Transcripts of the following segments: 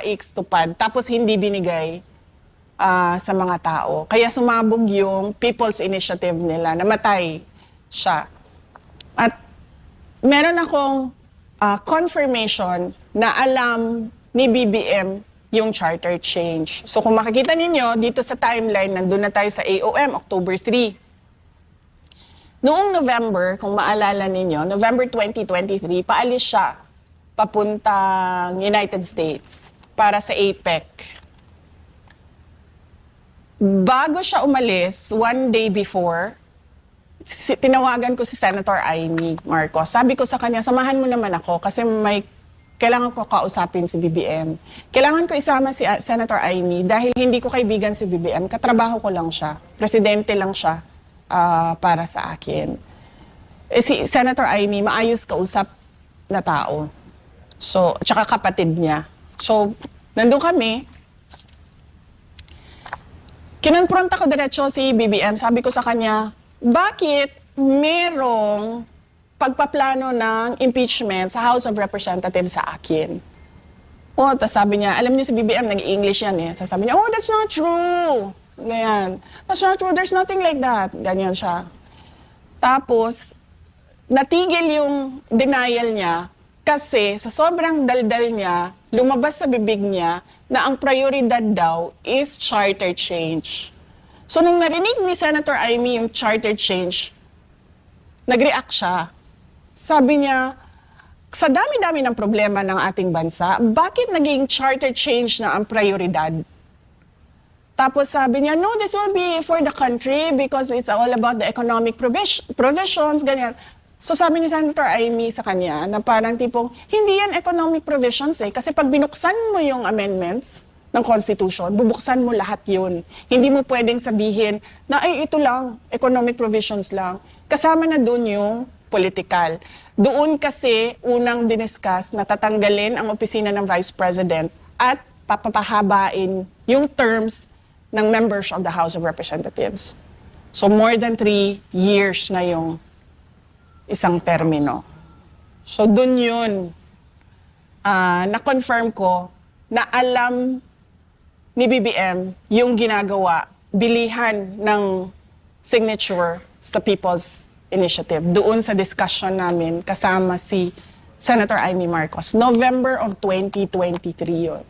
nais tupad tapos hindi binigay sa mga tao. Kaya sumabog yung People's Initiative nila, namatay siya. At meron akong confirmation na alam ni BBM yung charter change. So kung makikita ninyo, dito sa timeline, nandun na tayo sa AOM, October 3. Noong November, kung maalala ninyo, November 2023, paalis siya papuntang United States para sa APEC. Bago siya umalis, one day before, tinawagan ko si Senator Amy Marcos. Sabi ko sa kanya, samahan mo naman ako kasi kailangan ko kausapin si BBM. Kailangan ko isama si Senator Amy dahil hindi ko kaibigan si BBM. Katrabaho ko lang siya. Presidente lang siya para sa akin. Si Senator Amy, maayos kausap na tao. So, tsaka kapatid niya. So, nandun kami. Kinonfront ako diretso si BBM. Sabi ko sa kanya, bakit merong pagpaplano ng impeachment sa House of Representatives sa akin? Tapos sabi niya, alam niyo si BBM, nag-English yan eh. Sabi niya, oh, that's not true. Ganyan. That's not true, there's nothing like that. Ganyan siya. Tapos, natigil yung denial niya kasi sa sobrang daldal niya, lumabas sa bibig niya na ang prioridad daw is charter change. So nung narinig ni Senator Amy yung charter change, nag-react siya. Sabi niya, sa dami-dami ng problema ng ating bansa, bakit naging charter change na ang prioridad? Tapos sabi niya, no, this will be for the country because it's all about the economic provisions, ganyan. So sabi ni Senator Amy sa kanya na parang tipong, hindi yan economic provisions eh. Kasi pag binuksan mo yung amendments ng Constitution, bubuksan mo lahat yun. Hindi mo pwedeng sabihin na ay ito lang, economic provisions lang. Kasama na doon yung political. Doon kasi unang diniscuss na tatanggalin ang opisina ng Vice President at papahabain yung terms ng members of the House of Representatives. So more than 3 years na yung isang termino. So dun yun, na-confirm ko na alam ni BBM yung ginagawa, bilihan ng signature sa People's Initiative. Doon sa discussion namin kasama si Senator Amy Marcos. November of 2023 yun.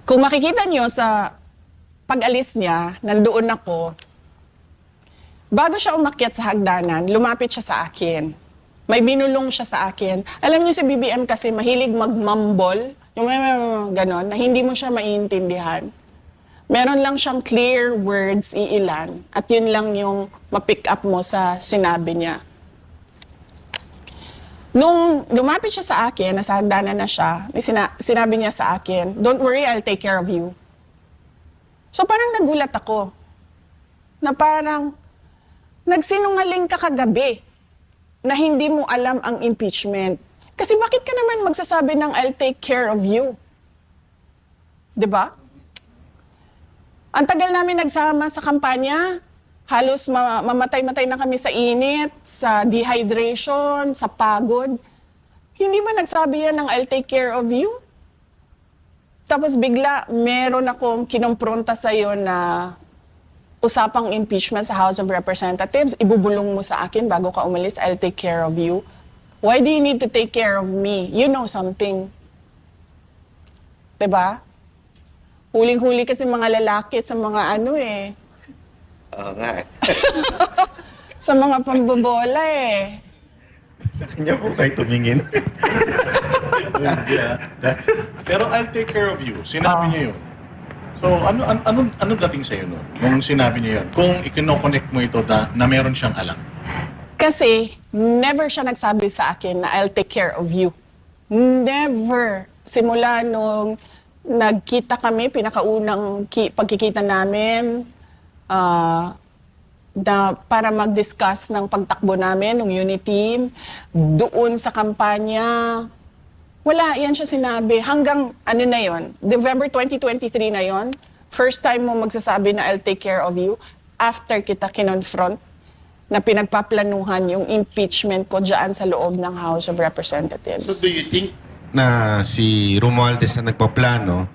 Kung makikita nyo sa pag-alis niya, nandoon ako, bago siya umakyat sa hagdanan, lumapit siya sa akin. May binulong siya sa akin. Alam niyo si BBM kasi mahilig magmumble, yung ganon, na hindi mo siya maiintindihan. Meron lang siyang clear words, iilan, at yun lang yung ma-pick up mo sa sinabi niya. Nung lumapit siya sa akin, nasa hagdanan na siya, sinabi niya sa akin, don't worry, I'll take care of you. So parang nagulat ako, na parang, nagsinungaling ka kagabi na hindi mo alam ang impeachment. Kasi bakit ka naman magsasabi ng I'll take care of you? 'Di ba? Ang tagal namin nagsama sa kampanya, halos mamatay-matay na kami sa init, sa dehydration, sa pagod. Hindi man nagsabi yan ng I'll take care of you? Tapos bigla, meron akong kinompronta sa'yo na usapang impeachment sa House of Representatives, ibubulong mo sa akin bago ka umalis, I'll take care of you. Why do you need to take care of me? You know something. Diba? Huling-huli kasi mga lalaki sa mga ano eh. Oo nga eh. Sa mga pambobola eh. Sa kanya po kayo tumingin. Pero I'll take care of you. Sinabi niya yun. So, ano dating sa'yo no? Nung sinabi niya yun? Kung i-connect mo ito na meron siyang alam. Kasi never siya nagsabi sa akin na I'll take care of you. Never. Simula nung nagkita kami, pinakaunang pagkikita namin, para mag-discuss ng pagtakbo namin, ng unity team, doon sa kampanya, wala, yan siya sinabi. Hanggang, ano na yon, November 2023 na yon, first time mo magsasabi na I'll take care of you, after kita kinonfront na pinagpaplanuhan yung impeachment ko dyan sa loob ng House of Representatives. So do you think na si Romualdez na nagpaplano,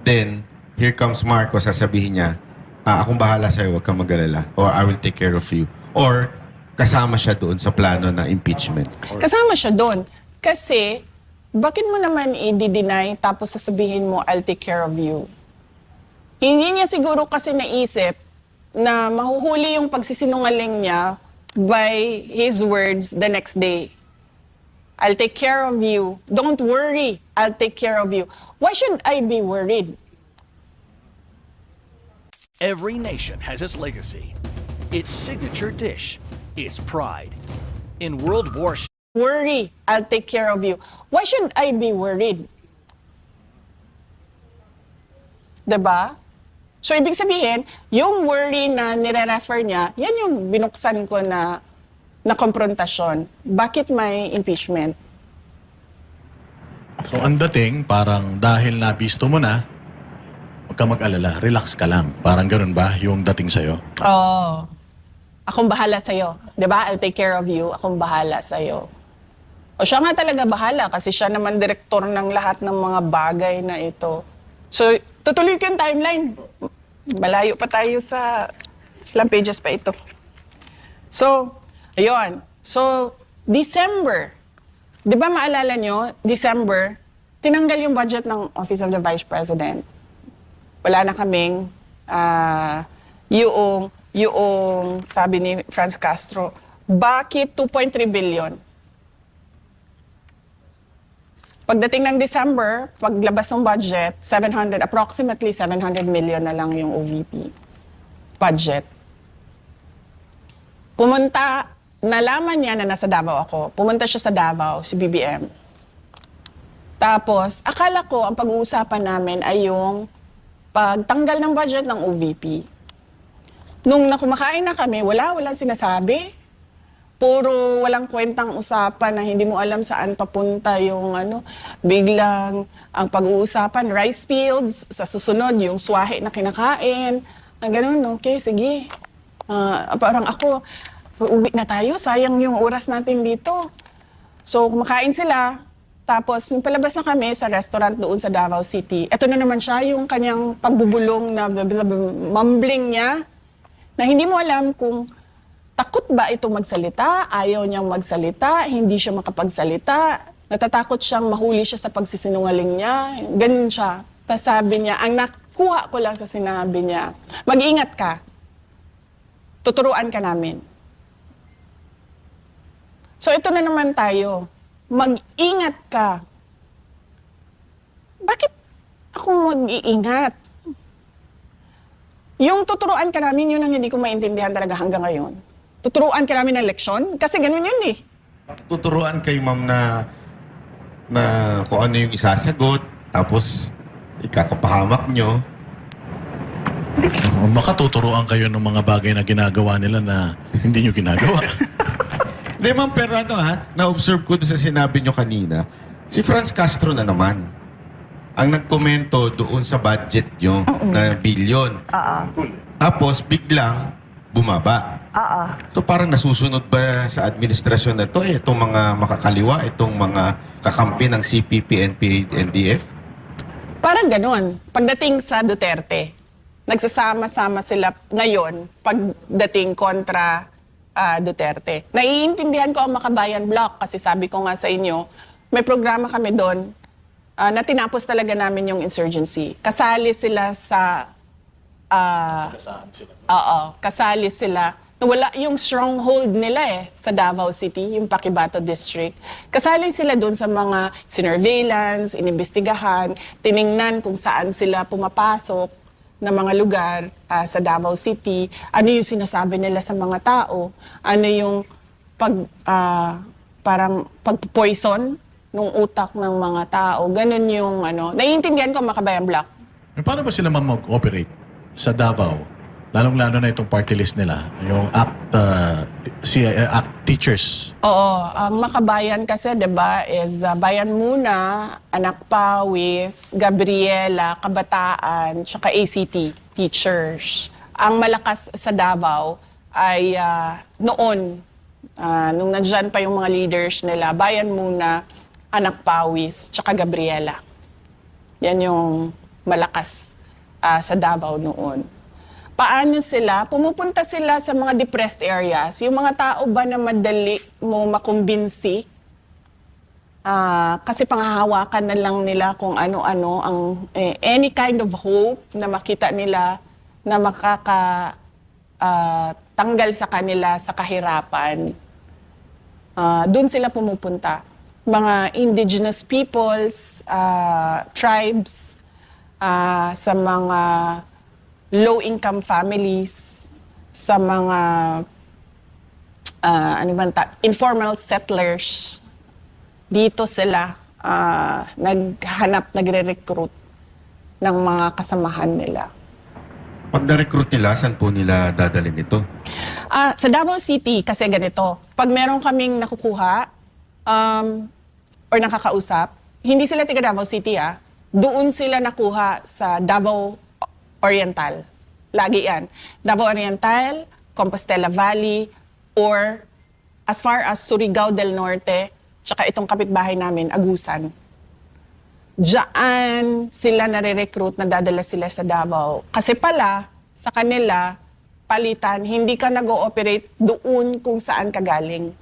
then here comes Marcos, sasabihin niya, akong bahala sa'yo, huwag kang mag-alala. Or I will take care of you. Or kasama siya doon sa plano na impeachment. Kasama siya doon. Kasi, bakit mo naman i-deny tapos sasabihin mo, I'll take care of you? Hindi niya siguro kasi naisip na mahuhuli yung pagsisinungaling niya by his words the next day. I'll take care of you. Don't worry, I'll take care of you. Why should I be worried? Every nation has its legacy, its signature dish, its pride. In World War Worry, I'll take care of you. Why should I be worried? 'Di ba? So, ibig sabihin, yung worry na nire-refer niya, yan yung binuksan ko na konfrontasyon. Bakit may impeachment? So ang dating, parang dahil nabisto mo na, huwag ka mag-alala, relax ka lang. Parang ganun ba yung dating sa'yo? Oo. Akong bahala sa'yo. 'Di ba? I'll take care of you. Akong bahala sa'yo. O siya nga talaga bahala kasi siya naman direktor ng lahat ng mga bagay na ito. So, tutuloy ko yung timeline. Malayo pa tayo sa ilang pages pa ito. So, ayun. So, December. Di ba maalala nyo, December, tinanggal yung budget ng Office of the Vice President. Wala na kaming yung sabi ni Franz Castro, bakit 2.3 billion? Pagdating ng December, paglabas ng budget, approximately 700 million na lang yung OVP budget. Nalaman niya na nasa Davao ako. Pumunta siya sa Davao, si BBM. Tapos, akala ko ang pag-uusapan namin ay yung pagtanggal ng budget ng OVP. Nung nakumakain na kami, walang sinasabi. Puro walang kwentang usapan na hindi mo alam saan papunta yung biglang ang pag-uusapan, rice fields, sa susunod yung swahe na kinakain. Ganun, okay, sige. Parang ako, uwi na tayo, sayang yung oras natin dito. So, kumakain sila. Tapos, yung palabas na kami sa restaurant doon sa Davao City, eto na naman siya, yung kanyang pagbubulong na mumbling niya, na hindi mo alam kung takot ba ito magsalita, ayaw niyang magsalita, hindi siya makapagsalita, natatakot siyang mahuli siya sa pagsisinungaling niya, ganun siya. Tapos sabi niya, ang nakuha ko lang sa sinabi niya, mag-ingat ka, tuturuan ka namin. So ito na naman tayo, mag-ingat ka. Bakit ako mag-iingat? Yung tuturuan ka namin, yun ang hindi ko maintindihan talaga hanggang ngayon. Tuturuan ka namin ng leksyon? Kasi ganun yun eh. Tuturuan kay ma'am na kung ano yung isasagot, tapos ikakapahamak nyo. Baka tuturuan kayo ng mga bagay na ginagawa nila na hindi nyo ginagawa. Hindi ma'am, pero na-observe ko doon sa sinabi nyo kanina, si Franz Castro na naman ang nagkomento doon sa budget nyo na billion. Tapos biglang bumaba. So parang nasusunod ba sa administrasyon na to itong mga makakaliwa, itong mga kakampi ng CPP, NPA, NDF? Parang ganun. Pagdating sa Duterte, nagsasama-sama sila ngayon pagdating kontra Duterte. Naiintindihan ko ang Makabayan Block kasi sabi ko nga sa inyo, may programa kami doon na tinapos talaga namin yung insurgency. Kasali sila sa kasali sila. Wala yung stronghold nila sa Davao City, yung Paquibato District. Kasali sila doon sa mga surveillance, inimbestigahan, tiningnan kung saan sila pumapasok na mga lugar sa Davao City, ano yung sinasabi nila sa mga tao, ano yung parang pag-poison ng utak ng mga tao. Ganun yung naiintindihan ko Makabayan Block. Paano ba sila mag-operate sa Davao? Lalong-lalo na itong party list nila, yung ACT teachers. Oo, ang Makabayan kasi 'di ba is Bayan Muna, Anak Pawis, Gabriela, Kabataan, tsaka ACT teachers. Ang malakas sa Davao ay noon nung nandiyan pa yung mga leaders nila, Bayan Muna, Anak Pawis, tsaka Gabriela. Yan yung malakas sa Davao noon. Paano sila? Pumupunta sila sa mga depressed areas. Yung mga tao ba na madali mo makumbinsi? Kasi panghahawakan na lang nila kung ano-ano ang any kind of hope na makita nila na tanggal sa kanila sa kahirapan. Doon sila pumupunta. Mga indigenous peoples, tribes, sa mga low-income families, sa mga informal settlers. Dito sila nagre-recruit ng mga kasamahan nila. Pag na-recruit nila, saan po nila dadalhin ito? Sa Davao City, kasi ganito, pag meron kaming nakukuha or nakakausap, hindi sila tiga Davao City, doon sila nakuha sa Davao Oriental. Lagi yan. Davao Oriental, Compostela Valley, or as far as Surigao del Norte, tsaka itong kapitbahay namin, Agusan. Diyan sila nare-recruit, nadadala sila sa Davao. Kasi pala, sa kanila, palitan, hindi ka nag-ooperate doon kung saan ka galing.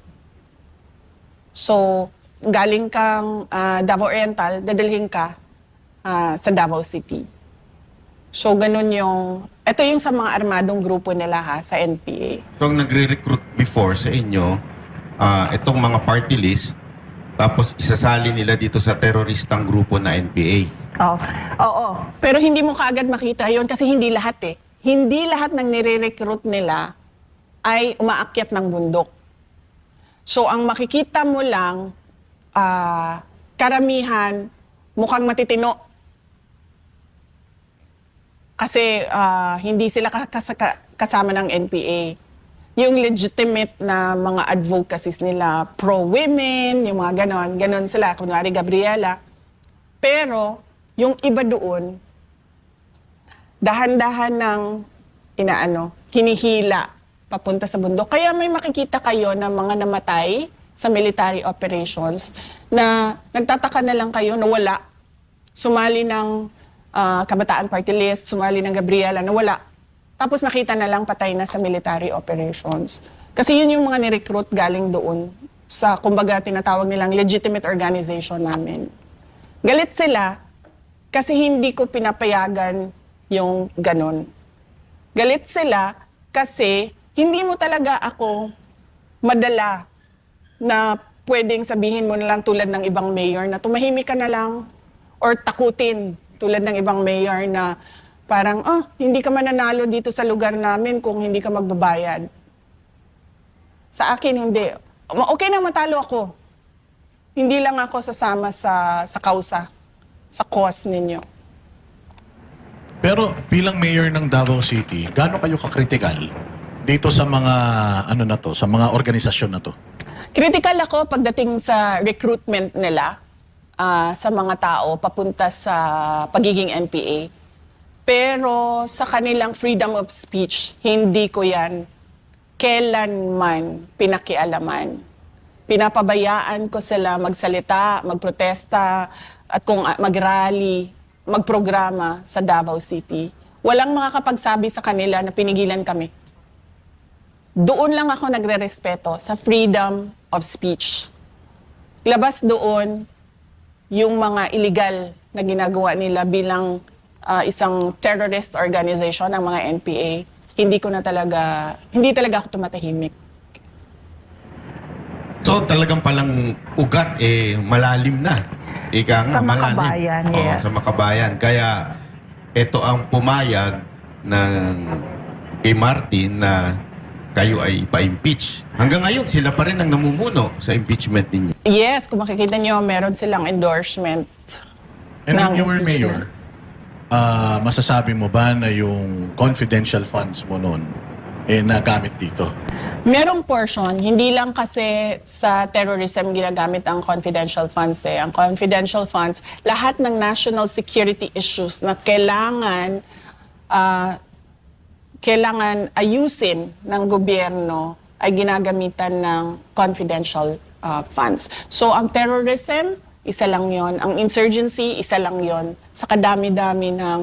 So, galing kang Davao Oriental, dadalhin ka sa Davao City. So, ganun ito yung sa mga armadong grupo nila sa NPA. So, ang nagre-recruit before sa inyo, itong mga party list, tapos isasali nila dito sa teroristang grupo na NPA. Oo. Pero hindi mo kaagad makita yon kasi hindi lahat Hindi lahat ng nire-recruit nila ay umaakyat ng bundok. So, ang makikita mo lang, karamihan, mukhang matitino. Kasi hindi sila kasama ng NPA. Yung legitimate na mga advocacies nila, pro-women, yung mga ganon sila, kunwari Gabriela. Pero, yung iba doon, dahan-dahan ng hinihila papunta sa bundok. Kaya may makikita kayo ng mga namatay sa military operations na nagtataka na lang kayo na wala. Sumali ng Kabataan Party List, sumali ng Gabriela na wala. Tapos nakita na lang patay na sa military operations. Kasi yun yung mga ni-recruit galing doon sa, kumbaga, tinatawag nilang legitimate organization namin. Galit sila kasi hindi ko pinapayagan yung ganon. Galit sila kasi hindi mo talaga ako madala na pwedeng sabihin mo na lang tulad ng ibang mayor na tumahimik ka na lang or takutin tulad ng ibang mayor na parang, hindi ka mananalo dito sa lugar namin kung hindi ka magbabayad. Sa akin, hindi. Okay na matalo ako. Hindi lang ako sasama sa kausa, sa cause ninyo. Pero bilang mayor ng Davao City, gaano kayo kakritikal dito sa mga sa mga organisasyon na to? Critical ako pagdating sa recruitment nila sa mga tao papunta sa pagiging NPA. Pero sa kanilang freedom of speech, hindi ko yan kailanman pinakialaman. Pinapabayaan ko sila magsalita, magprotesta, at kung mag-rally, magprograma sa Davao City. Walang makakapagsabi sa kanila na pinigilan kami. Doon lang ako nagre-respeto sa freedom of speech. Labas doon yung mga illegal na ginagawa nila bilang isang terrorist organization ng mga NPA. Hindi talaga ako tumatahimik. So talagang palang ugat malalim na. Ika nga, Sa Makabayan, malalim. yes. Sa Makabayan. Kaya ito ang pumayag ng kay Martin na kayo ay pa-impeach. Hanggang ngayon, sila pa rin ang namumuno sa impeachment ninyo. Yes, kung makikita nyo, meron silang endorsement. And when ng you were mayor, impeachment. masasabi mo ba na yung confidential funds mo noon nagamit dito? Merong portion, hindi lang kasi sa terrorism ginagamit ang confidential funds. Ang confidential funds, lahat ng national security issues na kailangan ayusin ng gobyerno ay ginagamitan ng confidential funds. So ang terrorism, isa lang yon. Ang insurgency, isa lang yon. Sa kadami-dami ng